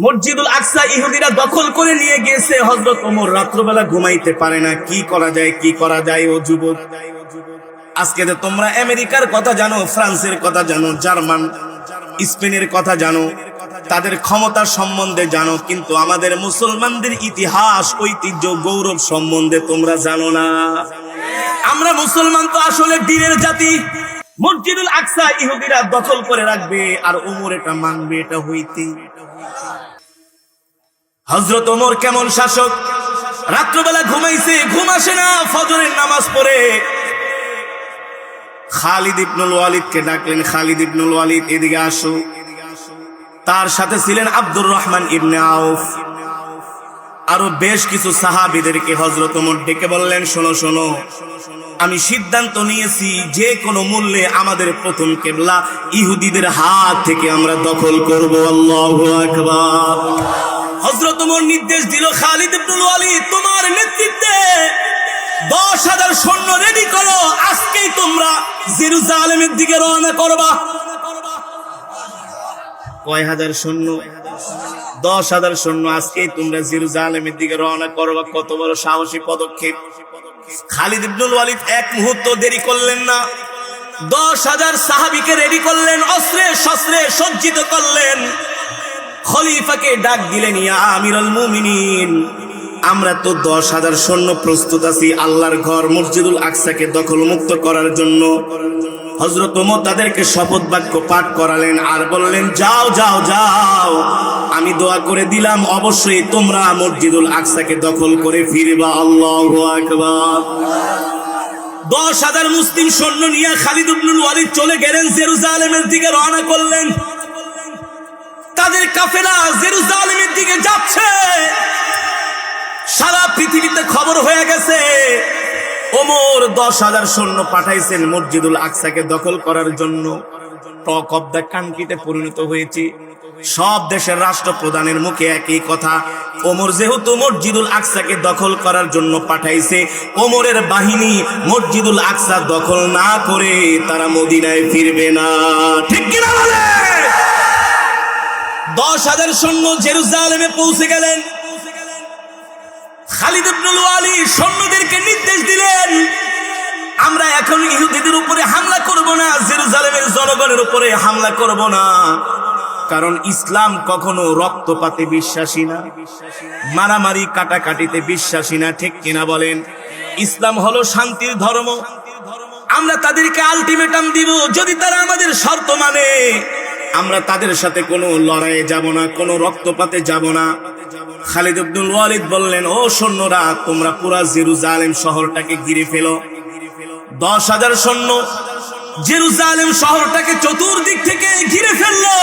মসজিদুল আকসা ইহুদিরা দখল করে নিয়ে গিয়েছে। হযরত ওমর রাত্রবেলা ঘুমাইতে পারে না, কি করা যায় কি করা যায়। ও যুবক, আজকে তো তোমরা আমেরিকার কথা জানো, ফ্রান্সের কথা জানো, জার্মান স্পেনের কথা জানো, তাদের ক্ষমতা সম্বন্ধে জানো, কিন্তু আমাদের মুসলমানদের ইতিহাস ঐতিহ্য গৌরব সম্বন্ধে তোমরা জানো না। আমরা মুসলমান তো আসলে বীরের জাতি। মসজিদুল আকসা ইহুদিরা দখল করে রাখবে আর ওমর এটা মানবে, এটা হইতে। হযরত ওমর কেমন শাসক, রাত্রবেলা ঘুমাইছে, ঘুম আসে না, ফজরের নামাজ পড়ে খালিদ ইবনুল ওয়ালিদকে ডাকলেন, খালিদ ইবনুল ওয়ালিদ এদিকে আসো। তার সাথে ছিলেন আব্দুর রহমান ইবনে আউফ, আরো বেশ কিছু সাহাবীদেরকে হযরত ওমর ডেকে বললেন, শোনো শোনো, আমি সিদ্ধান্ত নিয়েছি যে কোনো মূল্যে আমাদের প্রথম কিবলা ইহুদিদের হাত থেকে আমরা দখল করব। আল্লাহু আকবার। হযরত ওমর নির্দেশ দিল, খালিদ ইবনুল ওয়ালিদ তোমার নেতৃত্বে 10,000 সৈন্য রেডি করো, আজকেই তোমরা জেরুজালেমের দিকে রওনা করবা। কয় হাজার সৈন্য? 10,000 সৈন্য, আজকেই তোমরা জেরুজালেমের দিকে রওনা করবা। কত বড় সাহসী পদক্ষেপ। খালিদ ইবনুল ওয়ালিদ এক মুহূর্ত দেরি করলেন না, 10,000 সাহাবীকে রেডি করলেন, অস্ত্রে শস্ত্রে সজ্জিত করলেন। খলিফাকে ডাক দিলেন, ইয়া আমিরুল মুমিনিন, আমরা তো 10,000 সৈন্য প্রস্তুত আছি আল্লাহর ঘর মসজিদুল আকসাকে দখল মুক্ত করার জন্য। হযরত ওমর তাদেরকে শপথ বাক্য পাঠ করালেন আর বললেন, যাও যাও যাও, আমি দোয়া করে দিলাম অবশ্যই তোমরা মসজিদুল আকসাকে দখল করে ফিরবা। আল্লাহু আকবার। 10,000 মুসলিম সৈন্য নিয়ে খালিদ ইবনুল ওয়ালিদ চলে গেলেন, জেরুজালেমের দিকে রওনা করলেন। তাদের কাফেলা জেরুজালেমের দিকে যাচ্ছে। সারা পৃথিবীতে খবর হয়ে গেছে ওমর 10,000 সৈন্য পাঠাইছেন মসজিদুল আকসাকে দখল করার জন্য। টক অব দ্য কান্ট্রিতে পরিণত হয়েছে। সব দেশের রাষ্ট্রপ্রধানের মুখে একই কথা, ওমর যেহেতু মসজিদুল আকসাকে দখল করার জন্য পাঠাইছে, ওমরের বাহিনী মসজিদুল আকসা দখল না করে তারা মদিনায় ফিরবে না। ঠিক কিনা বলে? 10,000 সৈন্য জেরুজালেমে পৌঁছে গেলেন। খালিদ ইবনুল ওয়ালিদ সৈন্যদেরকে নির্দেশ দিলেন, আমরা এখন ইহুদিদের উপরে হামলা করব না, জেরুজালেমের জনগণের উপরে হামলা করব না, কারণ ইসলাম কখনো রক্তপাতে বিশ্বাসী না, মারামারি কাটাকাটিতে বিশ্বাসী না। ঠিক কিনা বলেন? ইসলাম হলো শান্তির ধর্ম। আমরা তাদেরকে আলটিমেটাম দিব, যদি তারা আমাদের শর্ত মানে আমরা তাদের সাথে কোনো লড়াইয়ে যাব না, কোনো রক্তপাতে যাব না। খালিদ ইবনুল ওয়ালিদ বললেন, ও সৈন্যরা, তোমরা পুরা জেরুজালেম শহরটাকে ঘিরে ফেলো। 10,000 সৈন্য জেরুজালেম শহরটাকে চতুর্দিক থেকে ঘিরে ফেললো।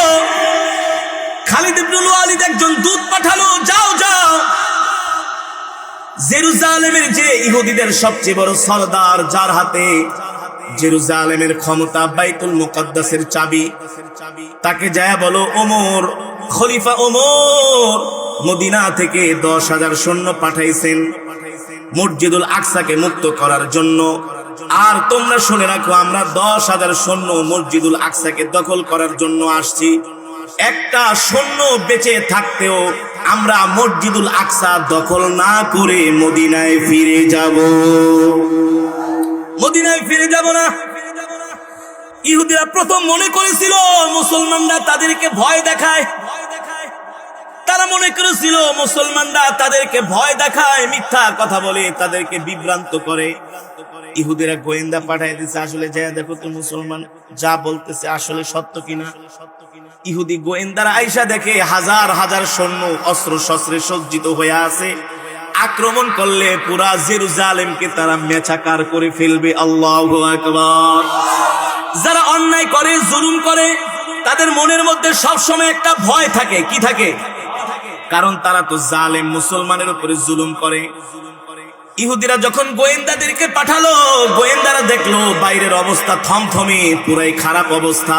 খালিদ ইবনুল ওয়ালিদ একজন দূত পাঠালো, যাও যাও, জেরুজালেমের যে ইহুদিদের সবচেয়ে বড় সরদার, যার হাতে জেরুজালেমের ক্ষমতা, বাইতুল মুকদ্দাসের চাবি, তাকে যায় বলো, ওমর, খলিফা ওমর মদিনা থেকে 10,000 সৈন্য পাঠাইছেন মসজিদুল আকসাকে মুক্ত করার জন্য। আর তোমরা শুনে রাখো, আমরা 10,000 সৈন্য মসজিদুল আকসাকে দখল করার জন্য আসছি। একটা সৈন্য বেঁচে থাকতেও আমরা মসজিদুল আকসা দখল না করে মদিনায় ফিরে যাব। মদিনায় ফিরে যাব না। ইহুদিরা প্রথম মনে করেছিল মুসলমানরা তাদেরকে ভয় দেখায়। তারা মনে করেছিল মুসলমানরা তাদেরকে ভয় দেখায়, মিথ্যা কথা বলে, তাদেরকে বিভ্রান্ত করে। ইহুদিরা গোয়েন্দা পাঠায় দিচ্ছে, আসলে যায় দেখো তো মুসলমান যা বলতেছে আসলে সত্য কিনা। ইহুদি গোয়েন্দারা আইসা দেখে হাজার হাজার সৈন্য অস্ত্র শস্ত্রে সজ্জিত হয়ে আছে। আক্রমণ করলে পুরা জেরুজালেমকে তারা মেছাকার করে ফেলবে। আল্লাহু আকবার। যারা অন্যায় করে, জুলুম করে, তাদের মনের মধ্যে সবসময় একটা ভয় থাকে। কি থাকে? কারণ তারা তো জালেম, মুসলমানের উপরে জুলুম করে। ইহুদিরা যখন গোয়েন্দাদেরকে পাঠালো, গোয়েন্দারা দেখলো বাইরের অবস্থা থমথমে, পুরাই খারাপ অবস্থা।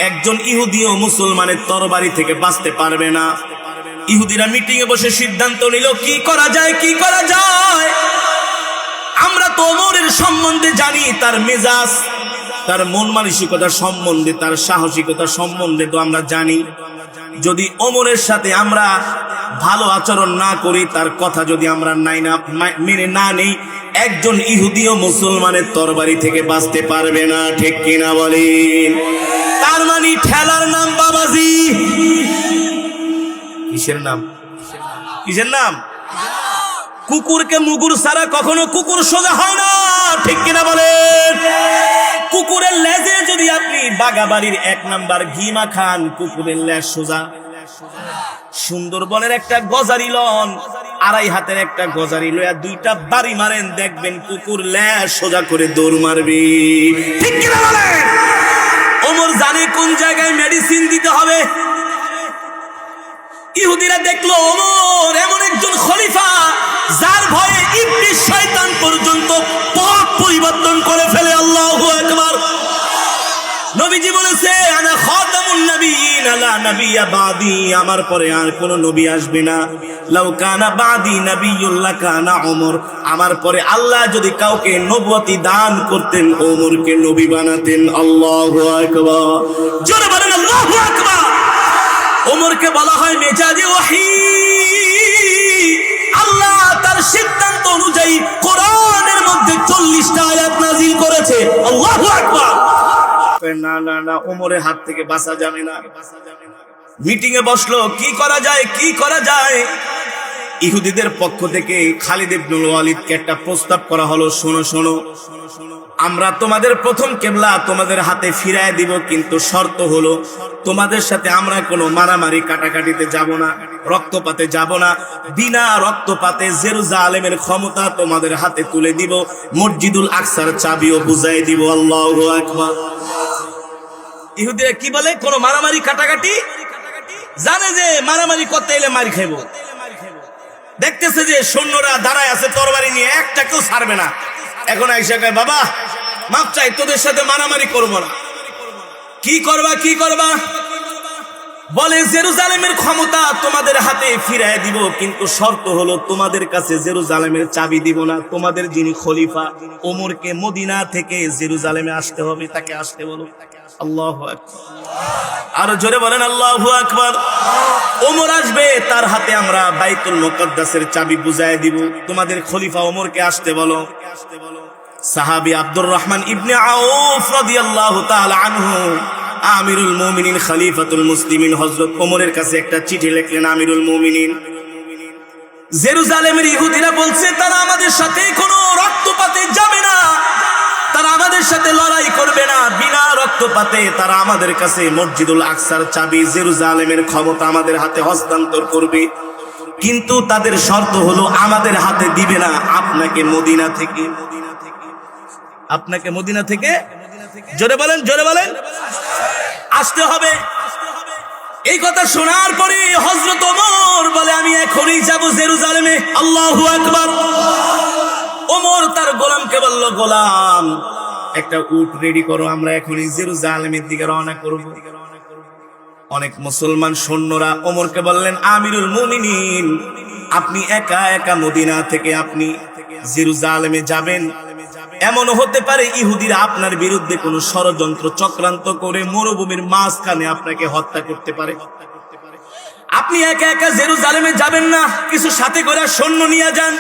একজন ইহুদিও মুসলমানের তরবারি থেকে বাঁচতে পারবে না। ইহুদিরা মিটিং এ বসে সিদ্ধান্ত নিল, কি করা যায়, কি করা যায়। আমরা তো ওমরের সম্বন্ধে জানি, তার মেজাজ, তার মন মানসিকতা সম্বন্ধে, তার সাহসিকতা সম্বন্ধে তো আমরা জানি। যদি ওমরের সাথে আমরা ভালো আচরণ না করি, তার কথা যদি আমরা মেনে না নেই, একজন ইহুদিও মুসলমানের তরবারি থেকে বাঁচতে পারবে না। ঠিক কিনা বলেন? তার মানে ঠেলার নাম বাবাজি। কিসের নাম? কিসের নাম? কুকুরকে মুগুর ছাড়া কখনো কুকুর সোজা হয় না। ঠিক কিনা বলেন? কুকুরের লেজে যদি আপনি বাগাবাড়ির 1 নাম্বার ঘি মাখান, কুকুরের লেজ সোজা। সুন্দরবনের একটা গজারি লন, 2.5 হাতের একটা গজারি লয়া 2টা বাড়ি মারেন, দেখবেন কুকুর লেজ সোজা করে দৌড় মারবে। ঠিক কিনা বলেন? ওমর জানে কোন জায়গায় মেডিসিন দিতে হবে। ইহুদিরা দেখলো ওমর এমন একজন খলিফা যার ভয়ে ইবলিস শয়তান পর্যন্ত পথ পরিবর্তন করে ফেলে। আল্লাহু আকবার। নবীজি বলেছে, আনা খাতামুন নবিয়্যিন লা নাবিয়্যা বাদি, আমার পরে আর কোন নবী আসবে না। লাউ কানা বাদি নাবিয়্যুন লাকানা ওমর, আমার পরে আল্লাহ যদি কাউকে নবুয়তি দান করতেন, ওমরকে নবী বানাতেন। আল্লাহু আকবার। জোরে বলেন আল্লাহু আকবার। ওমরকে বলা হয় মেজাজে ওহী। আল্লাহ তার সিদ্ধান্ত অনুযায়ী কোরআনের মধ্যে 40টা আয়াত নাযিল করেছে। আল্লাহু আকবার। না না না, ওমরের হাত থেকে বাঁচা যাবে না। মিটিং এ বসলো, কি করা যায়, কি করা যায়। ইহুদিদের পক্ষ থেকে খালিদ ইবনুল ওয়ালিদকে একটা প্রস্তাব করা হলো, শোনো শোনো, আমরা তোমাদের প্রথম কেবলা তোমাদের হাতে ফিরায় দিব, কিন্তু শর্ত হলো তোমাদের সাথে আমরা কোনো মারামারি কাটাকাটিতে যাব না, রক্তপাতে যাব না। বিনা রক্তপাতে জেরুজালেমের ক্ষমতা তোমাদের হাতে তুলে দিব, মসজিদুল আকসার চাবিও বুঝাই দিব। আল্লাহু আকবার। ইহুদিরা কি বলে? কোনো মারামারি কাটাকাটি জানে যে মারামারি করতে এলে মার খাইব। দেখতেছে যে সৈন্যরা দাঁড়ায় আছে তরবারি নিয়ে, একটা কেউ ছাড়বে না। এখন আইসা কয়, বাবা মাপ চাই, তোদের সাথে মারামারি করবো না। কি করবা, কি করবা? বলে জেরুজালেমের ক্ষমতা তোমাদের হাতে ফিরায় দিব, কিন্তু শর্ত হলো তোমাদের কাছে জেরুজালেমের চাবি দিব না। তোমাদের যিনি খলিফা ওমরকে মদিনা থেকে জেরুজালেমে আসতে হবে, তাকে আসতে বলো। আল্লাহু আকবার। আর জোরে বলেন আল্লাহু আকবার। ওমর আসবে, তার হাতে আমরা বাইতুল মুকাদ্দাসের চাবি বুঝায় দিব। তোমাদের খলিফা ওমরকে আসতে বলো। সাহাবী আব্দুর রহমান ইবনে আউফ রাদিয়াল্লাহু তাআলা আনহু, আমিরুল মুমিনিন খলিফাতুল মুসলিমিন হযরত ওমরের কাছে একটা চিঠি লিখলেন। আমিরুল মুমিনিন, জেরুজালেমের ইহুদিরা বলছে তারা আমাদের সাথে কোনো রক্তপাতে যাবে না, তারা আমাদের সাথে লড়াই করবে না, বিনা রক্তপাতে তারা আমাদের কাছে মসজিদুল আকসার চাবি, জেরুজালেমের ক্ষমতা আমাদের হাতে হস্তান্তর করবে, কিন্তু তাদের শর্ত হলো আমাদের হাতে দিবে না, আপনাকে মদিনা থেকে, আপনাকে মদিনা থেকে, জোরে বলেন, জোরে বলেন, আসতে হবে। এই কথা শোনার পরে হযরত ওমর বলে, আমি এখনই যাব জেরুজালেমে। আল্লাহু আকবার। ওমর তার গোলামকে বলল, গোলাম একটা উট রেডি করো, আমরা এখনই জেরুজালেমের দিকে রওনা করব। অনেক মুসলমান সৈন্যরা ওমরকে বললেন, আমিরুল মুমিনিন, আপনি একা একা মদিনা থেকে আপনি জেরুজালেমে যাবেন, এমন হতে পারে ইহুদিরা আপনার বিরুদ্ধে কোনো ষড়যন্ত্র চক্রান্ত করে মরুভূমির মাঝখানে আপনাকে হত্যা করতে পারে। আপনি একা একা জেরুজালেমে যাবেন না, কিছু সাথে করে সৈন্য নিয়ে যান,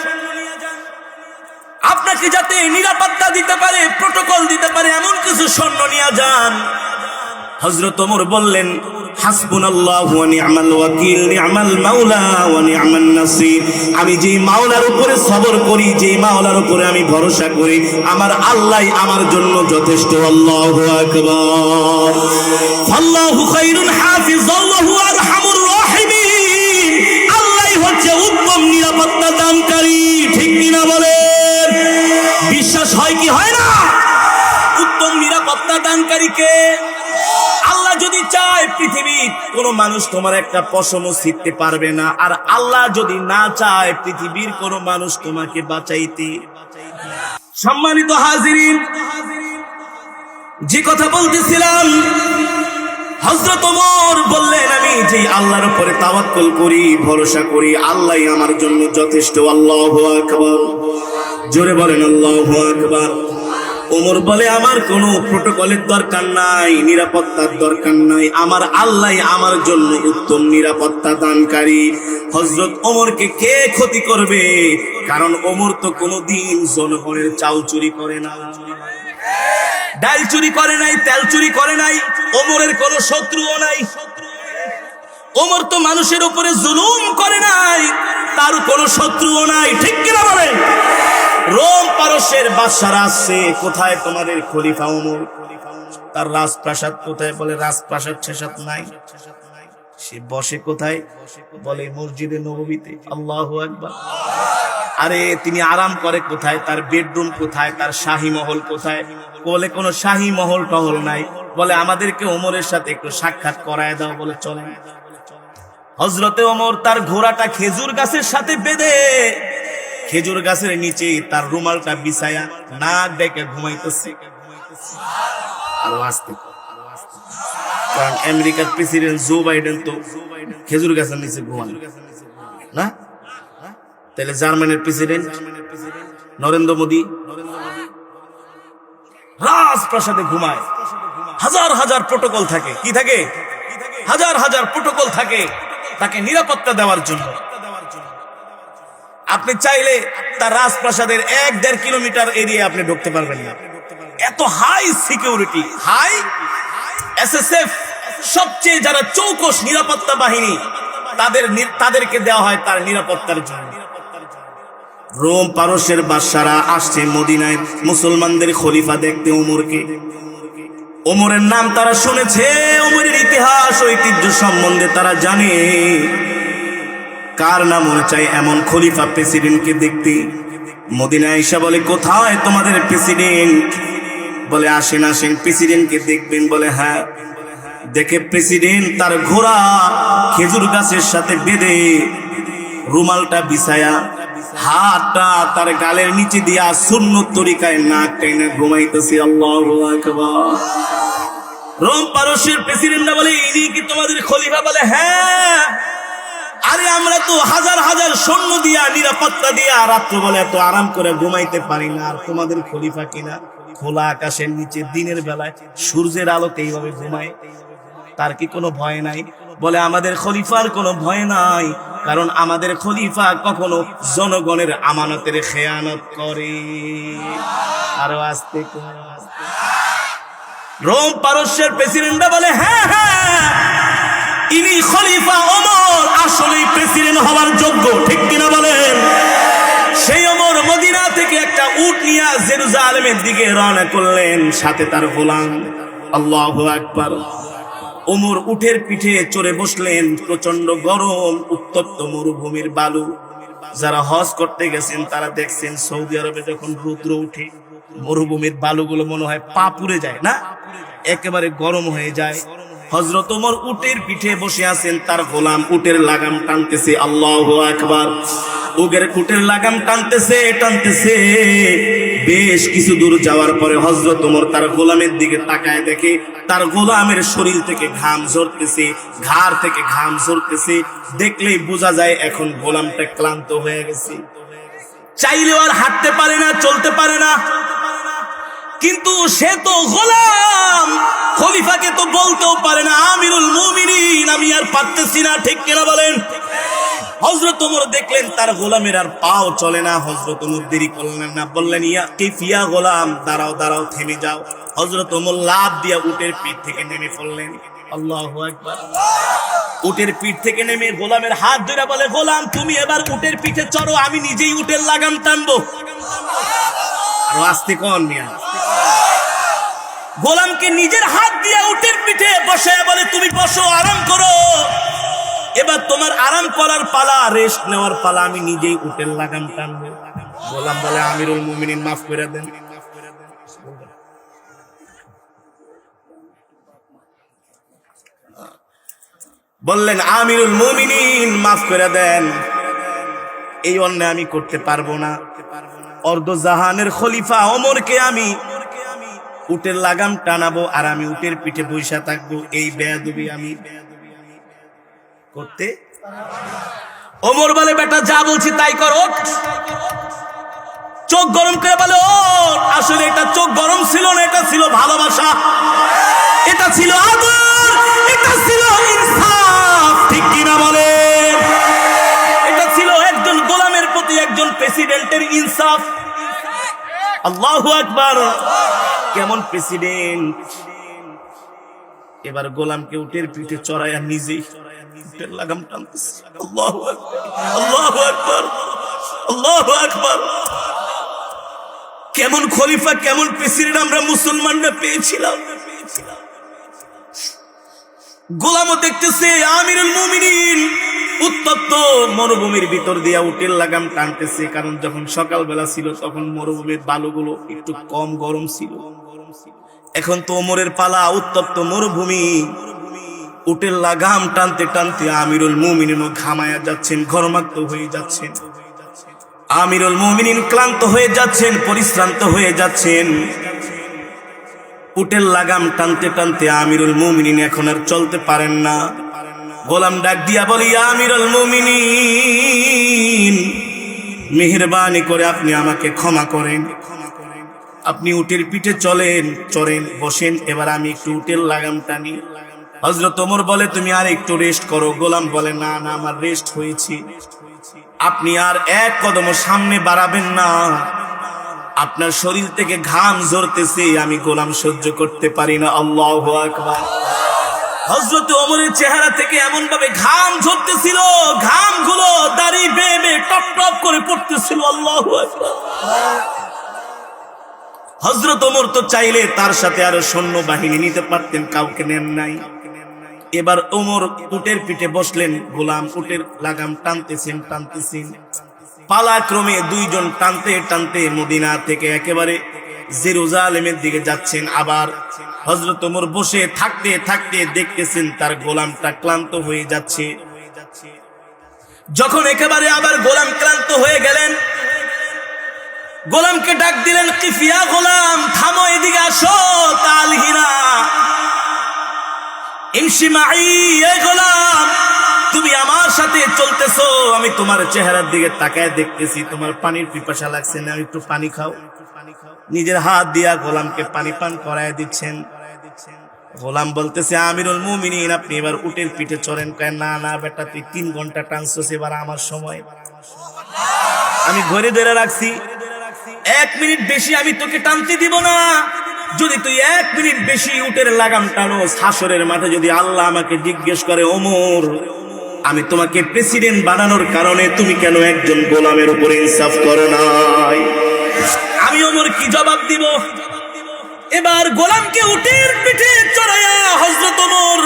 আপনাকে যাতে নিরাপত্তা দিতে পারে, প্রটোকল দিতে পারে, এমন কিছু সৈন্য নিয়ে যান। হযরত ওমর বললেন, হাসবুনাল্লাহু ওয়া নি'মাল ওয়াকিল, নি'মাল মাওলা ওয়া নি'মান নাসির। আমি যেই মাওলার উপরে সবর করি, যেই মাওলার উপরে আমি ভরসা করি, আমার আল্লাহই আমার জন্য যথেষ্ট। আল্লাহু আকবার। আল্লাহু খায়রুন হাফিজান ওয়া হুয়া আরহামুর রাহিমিন। আল্লাহই হচ্ছে উত্তম নিরাপত্তা দানকারী। ঠিক কিনা বলেন? বিশ্বাস হয় কি হয় না? উত্তম নিরাপত্তা দানকারীকে আল্লাহ যদি চায় পৃথিবীর কোন মানুষ তোমার একটা পশমও ছিঁড়তে পারবে না, আর আল্লাহ যদি না চায় পৃথিবীর কোন মানুষ তোমাকে বাঁচাইতে। সম্মানিত হাজিরিন, যে কথা বলতেছিলাম, হযরত ওমর বললেন, আমি যে আল্লাহর উপরে তাওয়াক্কুল করি, ভরসা করি, আল্লাহই আমার জন্য যথেষ্ট। আল্লাহু আকবার। জোরে বলেন আল্লাহু আকবার। ওমর বলে আমার কোনো প্রটোকলের দরকার নাই, নিরাপত্তার দরকার নাই, আমার আল্লাহ আমার জন্য উত্তম নিরাপত্তা দানকারী। হযরত ওমরকে কে ক্ষতি করবে? কারণ ওমর তো কোনোদিন জনগণের চাল চুরি করে না, ডাল চুরি করে নাই, তেল চুরি করে নাই। ওমরের কোনো শত্রুও নাই। ওমর তো মানুষের উপরে জুলুম করে নাই, তার কোনো শত্রুও নাই। ঠিক কিনা বলেন? রোম পারস্যের বাদশারা আসছে, কোথায় তোমাদের খলিফা ওমর? তার রাজপ্রাসাদ কোথায়? বলে রাজপ্রাসাদ ছেসাদ নাই। সে বসে কোথায়? বলে মসজিদে নববীতে। আল্লাহু আকবার। আরে তিনি আরাম করে কোথায়? তার বেডরুম কোথায়? তার শাহী মহল কোথায়? বলে কোনো শাহী মহল টহল নাই। বলে আমাদেরকে ওমরের সাথে একটু সাক্ষাৎ করায় দাও। বলে চলেন। হযরতে ওমর তার ঘোড়াটা খেজুর গাছের সাথে বেঁধে খেজুর গাছের নিচে তার রুমালটা বিছায়া নাক ডেকে ঘুমাইতেছে। আরো আসতে, কারণ আমেরিকার প্রেসিডেন্ট জো বাইডেন তো খেজুর গাছের নিচে ঘুমান না? তাহলে জার্মানির প্রেসিডেন্ট নরেন্দ্র মোদী রাজপ্রাসাদে ঘুমায়। হাজার হাজার প্রোটোকল থাকে। কি থাকে? হাজার হাজার প্রোটোকল থাকে তাকে নিরাপত্তা দেওয়ার জন্য। আপনি চাইলে তার রাজপ্রাসাদের 1-1.5 কিলোমিটার এরিয়া আপনি ঢুকতে পারবেন না, এত হাই সিকিউরিটি। হাই এসএসএফ সবচেয়ে যারা চৌকস নিরাপত্তা বাহিনী, তাদেরকে দেওয়া হয় তার নিরাপত্তার জন্য। রোম পারস্যের বাদশারা আসছে মদিনায় মুসলমানদের খলিফা দেখতে ওমরকে। ওমরের নাম তারা শুনেছে, ওমরের ইতিহাস ঐতিহ্য সম্বন্ধে তারা জানে। কার নাম মনে চাই এমন খলিফা প্রেসিডেন্টকে দেখতে? মদিনায় এসে বলে কোথায় তোমাদের প্রেসিডেন্ট? বলে আসেন আসেন, প্রেসিডেন্টকে দেখবেন। বলে হ্যাঁ। দেখে প্রেসিডেন্ট তার ঘোড়া খেজুর গাছের সাথে বেঁধে রুমালটা বিছায়া হাতটা তার গালের নিচে দিয়া সুন্নত তরিকায় নাক টেনে ঘুমাইতেছে। আল্লাহু আকবার। রোম পারস্যের প্রেসিডেন্ট বলে ইনি কি তোমাদের খলিফা? বলে হ্যাঁ। আরে আমরা তো হাজার হাজার সৈন্য দিয়া নিরাপত্তা দিয়া রাত্র বলে এত আরাম করে ঘুমাইতে পারি না, আর তোমাদের খলিফা কিনা খোলা আকাশের নিচে দিনের বেলায় সূর্যের আলোতে এইভাবে ঘুমায়, তার কি কোনো ভয় নাই? বলে আমাদের খলিফার কোনো ভয় নাই, কারণ আমাদের খলিফা কখনো জনগণের আমানতের খেয়ানত করে। আরো আস্তে করে। রোম পারস্যের প্রেসিডেন্টরা বলে হ্যাঁ হ্যাঁ, ইনি খলিফা ওমর, আসলেই প্রেসিডেন্ট হওয়ার যোগ্য। ঠিক কিনা বলেন? সেই ওমর মদিনা থেকে একটা উট নিয়ে জেরুজালেমের দিকে রওনা করলেন, সাথে তার গোলাম। আল্লাহু আকবার। ওমর উটের পিঠে চড়ে বসলেন। প্রচন্ড গরম, উত্তপ্ত মরুভূমির বালু। যারা হজ করতে গেছেন তারা দেখছেন সৌদি আরবে যখন রৌদ্র উঠে মরুভূমির বালুগুলো মনে হয় পা পুড়ে যায় না, একেবারে গরম হয়ে যায়। হযরত ওমর উটের পিঠে বসে আছেন, তার গোলাম উটের লাগাম টানতেছে। আল্লাহু আকবার। উটের লাগাম টানতেছে টানতেছে। বেশ কিছু দূর যাওয়ার পরে হযরত ওমর তার গোলামের দিকে তাকায়, দেখে তার গোলামের শরীর থেকে ঘাম ঝরতেছে, ঘাড় থেকে ঘাম ঝরতেছে। দেখলেই বোঝা যায় এখন গোলামটা ক্লান্ত হয়ে গেছে, চাইলেও আর হাঁটতে পারে না, চলতে পারে না। কিন্তু সে তো গোলাম, খলিফাকে তো বলতেও পারে না আমিরুল মুমিনিন আমি আর পারতেছি না। ঠিক কিনা বলেন? হযরত ওমর দেখলেন তার গোলামের আর পাও চলে না। হযরত ওমর দেরি করলেন না, বললেন ইয়া কিফিয়া গোলাম, দাঁড়াও দাঁড়াও, থেমে যাও। হযরত ওমর লাফ দিয়া উটের পিঠ থেকে নেমে পড়লেন। আল্লাহু আকবার। উটের পিঠ থেকে নেমে গোলামের হাত ধরে বলে গোলাম তুমি এবার উটের পিঠে চড়ো, আমি নিজেই উটের লাগাম টানবো। আর আস্তে কোন মিয়া। গোলামকে নিজের হাত দিয়ে উটের পিঠে বসে বলে তুমি বসো, আরাম করো, এবার তোমার আরাম করার পালা, রেস্ট নেওয়ার পালা, আমি নিজেই উটের লাগাম টানবো। গোলাম বলে আমিরুল মুমিনিন মাফ করে দেন। বললেন আমিরুল মুমিনিন মাফ করে দেন, এই অন্যায় আমি করতে পারবো না। অর্ধ জাহানের খলিফা ওমরকে আমি উটের লাগাম টানাবো আর আমি উটের পিঠে বৈশা থাকবো, এই বেয়াদবি আমি করতে। ওমর বলে বেটা যা বলছি তাই করো। চোখ গরম করে বলে, ও আসলে এটা চোখ গরম ছিল না, এটা ছিল ভালোবাসা, এটা ছিল আদর, এটা ছিল ইনসাফ। ঠিক কিনা বলে? এটা ছিল একজন গোলামের প্রতি একজন প্রেসিডেন্টের ইনসাফ। আল্লাহু আকবার। কেমন প্রেসিডেন্ট! এবার গোলামকে উটের পিঠে চড়াইয়া নিজেই উটের লাগাম টানতেছে। আল্লাহু আকবার, আল্লাহু আকবার, আল্লাহু আকবার। কেমন খলিফা, কেমন প্রেসিডেন্ট আমরা মুসলমানরা পেয়েছিলাম। গোলামও দেখতেছে আমিরুল মুমিনিন উত্তপ্ত মরুভূমির ভিতর দিয়া উটের লাগাম টানতেছে। কারণ যখন সকালবেলা ছিল তখন মরুভূমির বালুগুলো একটু কম গরম ছিল। এখন তো ওমরের পালা, উত্তপ্ত মরুভূমি, উটের লাগাম টানতে টানতে আমিরুল মুমিনিনও ঘামায়া যাচ্ছেন, ঘর্মাক্ত হয়ে যাচ্ছেন। আমিরুল মুমিনিন ক্লান্ত হয়ে যাচ্ছেন, পরিশ্রান্ত হয়ে যাচ্ছেন। উটের লাগাম টানতে টানতে আমিরুল মুমিনিন এখন আর চলতে পারেন না। গোলাম ডাক দিয়া বলি, আমিরুল মুমিনিন, মেহেরবানি করে আপনি আমাকে ক্ষমা করেন। আপনি উটের পিঠে চড়েন, বসেন, এবার আমি একটু উটের লাগাম টানি। হযরত ওমর বলে, তুমি আর একটু রেস্ট করো। গোলাম বলে, না না, আমার রেস্ট হয়েছে, আপনি আর এক কদম সামনে বাড়াবেন না, আপনার শরীর থেকে ঘাম ঝরতেছে, আমি গোলাম সহ্য করতে পারি না। আল্লাহু আকবার। হযরত ওমরের চেহারা থেকে এমন ভাবে ঘাম ঝরতেছিল, ঘামগুলো দাড়ি বেয়ে বেয়ে টপ টপ করে পড়তেছিল। আল্লাহু আকবার। হযরত ওমর তো চাইলে তার সাথে আরো সৈন্য বাহিনী নিতে পারতেন, কাউকে নেন নাই। এবার ওমর উটের পিঠে বসলেন, গোলাম উটের লাগাম টানতেছেন। পালাক্রমে দুইজন টানতে টানতে মদিনা থেকে একেবারে জেরুজালেমের দিকে যাচ্ছেন। আবার হযরত ওমর বসে থাকতে থাকতে দেখতেছেন তার গোলামটা ক্লান্ত হয়ে যাচ্ছে। যখন একেবারে আবার গোলাম ক্লান্ত হয়ে গেলেন, গোলামকে ডাক দিলেন, কিফিয়া গোলাম, থামো, এদিকে আসো, তালহিনা ইমশি মাই। এই গোলাম, তুমি আমার সাথে চলতেছো, আমি তোমার চেহারার দিকে তাকায় দেখতেছি, তোমার পানির পিপাসা লাগছে না, একটু পানি খাও। নিজের হাত দিয়া গোলামকে পানি পান করায় দিচ্ছেন। গোলাম বলতেছে, আমিরুল মুমিনিন, আপনি এবার উটের পিঠে চড়েন। কয়, না না বেটা, তুই 3 ঘন্টা টানছস, এবার আমার সময়, আমি ঘরে ধরে রাখছি, 1 মিনিট বেশি আমি তোকে টানতে দিব না। যদি তুই 1 মিনিট বেশি উটের লাগাম টানোস, হাসরের মাঠে যদি আল্লাহ আমাকে জিজ্ঞেস করে, ওমর, আমি তোমাকে প্রেসিডেন্ট বানানোর কারণে তুমি কেন একজন গোলামের উপরে ইনসাফ করো নাই, আমি ওমর কি জবাব দিব? এবার গোলামকে উটের পিঠে চড়াইয়া হযরত ওমর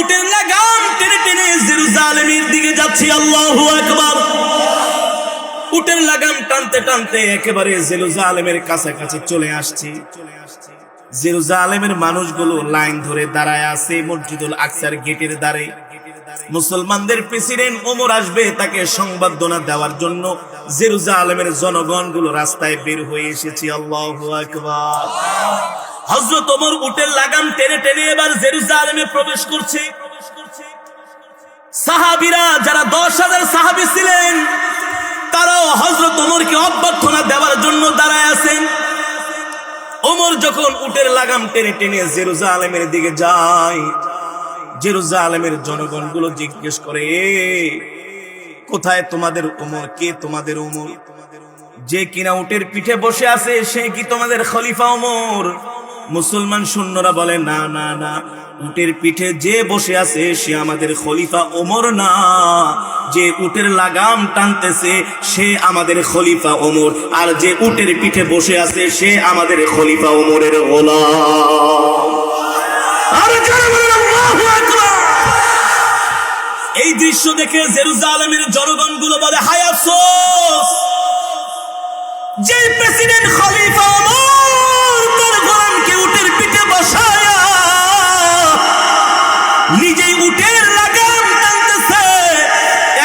উটের লাগাম টেনে টেনে জেরুজালেমের দিকে যাচ্ছে। আল্লাহু আকবার। উটের লাগাম টানতে টানতে একেবারে জেরুজালেমের কাছাকাছি চলে আসছে। জেরুজালেমের মানুষগুলো লাইন ধরে দাঁড়ায় আছে মসজিদুল আকসার গেটের দ্বারে। মুসলমানদের প্রেসিডেন্ট ওমর আসবে, তাকে সংবর্ধনা দেওয়ার জন্য জেরুজালেমের জনগণগুলো রাস্তায় বের হয়ে এসেছে। আল্লাহু আকবার। হযরত ওমর উটের লাগাম টেনে টেনে এবার জেরুজালেমে প্রবেশ করছে। সাহাবীরা, যারা 10,000 সাহাবী ছিলেন, তারাও হযরত ওমরকে অভ্যর্থনা দেওয়ার জন্য দাঁড়ায় আছেন। ওমর যখন উটের লাগাম টেনে টেনে জেরুজালেমের দিকে যায়, জেরুজালেমের জনগণগুলো জিজ্ঞেস করে, কোথায় তোমাদের ওমর? কে তোমাদের ওমর? যে কিনা উটের পিঠে বসে আছে সে কি তোমাদের খলিফা ওমর? মুসলমান সৈন্যরা বলে, না না না, উটের পিঠে যে বসে আছে সে আমাদের খলিফা ওমর না, যে উটের লাগাম টানতেছে সে আমাদের খলিফা ওমর, আর যে উটের পিঠে বসে আছে সে আমাদের খলিফা ওমরের গোলাম। এই দৃশ্য দেখে জেরুজালেমের জনগণগুলো বলে, হায় আফসোস, যে প্রেসিডেন্ট খলিফা ওমর তার গোলামকে উটের পিঠে বসায়া নিজেই উটের লাগাম টানতেছে,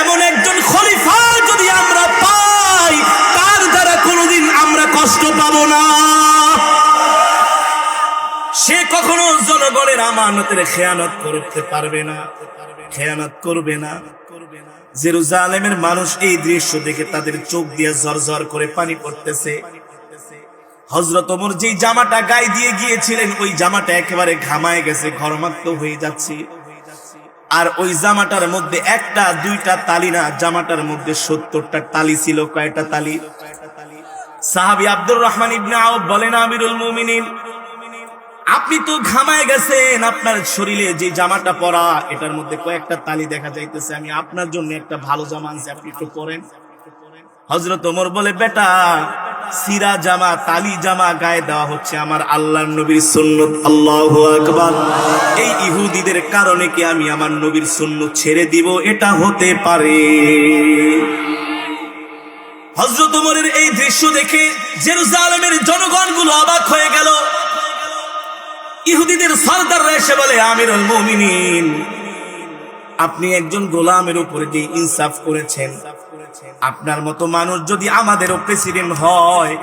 এমন একজন খলিফা যদি আমরা পাই, তার দ্বারা কোনোদিন আমরা কষ্ট পাবো না। সে কখনো জনগণের আমানতের খেয়ানত করতে পারবে না, খেয়ানত করবে না। জেরুজালেমের মানুষ এই দৃশ্য দেখে তাদের চোখ দিয়ে ঝরঝর করে পানি পড়তেছে। হযরত ওমর যেই জামাটা গায়ে দিয়ে গিয়েছিলেন ওই জামাটা একেবারে ঘামায় গেছে, ঘরমাক্ত হয়ে যাচ্ছে। আর ওই জামাটার মধ্যে একটা দুইটা তালি না, জামাটার মধ্যে 70টা তালি ছিল। কয়টা তালি? সাহাবী আব্দুর রহমান ইবনে আউফ বলেন, আমিরুল মুমিনিন, আপনি তো ঘামায় গেছেন, আপনার শরীরে যে জামাটা পরা এটার মধ্যে কয়েকটা তালি দেখা যাইতেছে, আমি আপনার জন্য একটা ভালো জামা আনছি, আপনি একটু পরেন। হযরত ওমর বলে, বেটা, সিরা জামা, তালি জামা গায়ে দেওয়া হচ্ছে আমার আল্লাহর নবীর সুন্নত। আল্লাহু আকবার। এই ইহুদিদের কারণে কি আমি আমার নবীর সুন্নত ছেড়ে দিব? এটা হতে পারে? হযরত ওমরের এই দৃশ্য দেখে জেরুজালেমের জনগণগুলো অবাক হয়ে গেল। ইহুদিদের সরদাররা এসে বলে, আমিরুল মুমিনিন, আপনি একজন গোলামের উপরে যে ইনসাফ করেছেন, আপনার মতো মানুষ যদি আমাদেরও প্রেসিডেন্ট হয়,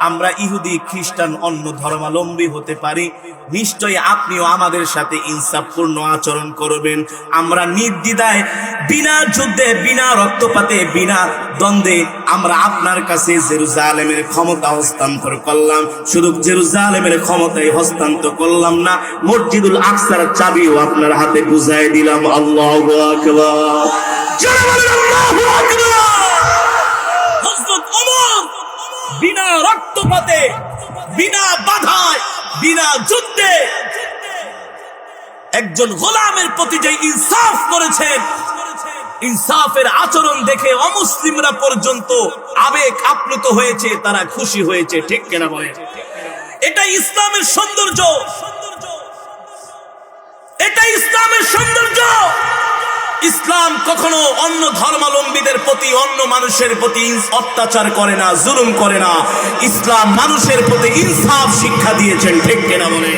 আমরা ইহুদি খ্রিস্টান অন্য ধর্মাবলম্বী হতে পারি, নিশ্চয়ই আপনিও আমাদের সাথে ইনসাফপূর্ণ আচরণ করবেন। আমরা নির্দ্বিধায়, বিনা যুদ্ধে, বিনা রক্তপাতে, বিনা দ্বন্দ্বে আমরা আপনার কাছে জেরুজালেমের ক্ষমতা হস্তান্তর করলাম। শুধু জেরুজালেমের ক্ষমতাই হস্তান্তর করলাম না, মসজিদুল আকসার চাবিও আপনার হাতে বুঝাই দিলাম। আল্লাহু আকবার। জোরে বলেন আল্লাহু আকবার। হযরত ওমর বিনা রক্তপাতে, বিনা বাধায়, বিনা যুদ্ধে একজন গোলামের প্রতি যে ইনসাফ করেছেন, ইনসাফের আচরণ দেখে অমুসলিমরা পর্যন্ত আবেগ আপ্লুত হয়েছে, তারা খুশি হয়েছে। ঠিক কিনা বলেন? এটা ইসলামের সৌন্দর্য, এটা ইসলামের সৌন্দর্য। ইসলাম কখনো অন্য ধর্মাবলম্বীদের প্রতি, অন্য মানুষের প্রতি অত্যাচার করে না, জুলুম করে না। ইসলাম মানুষের প্রতি ইনসাফ শিক্ষা দিয়েছেন। ঠিক কিনা বলেন?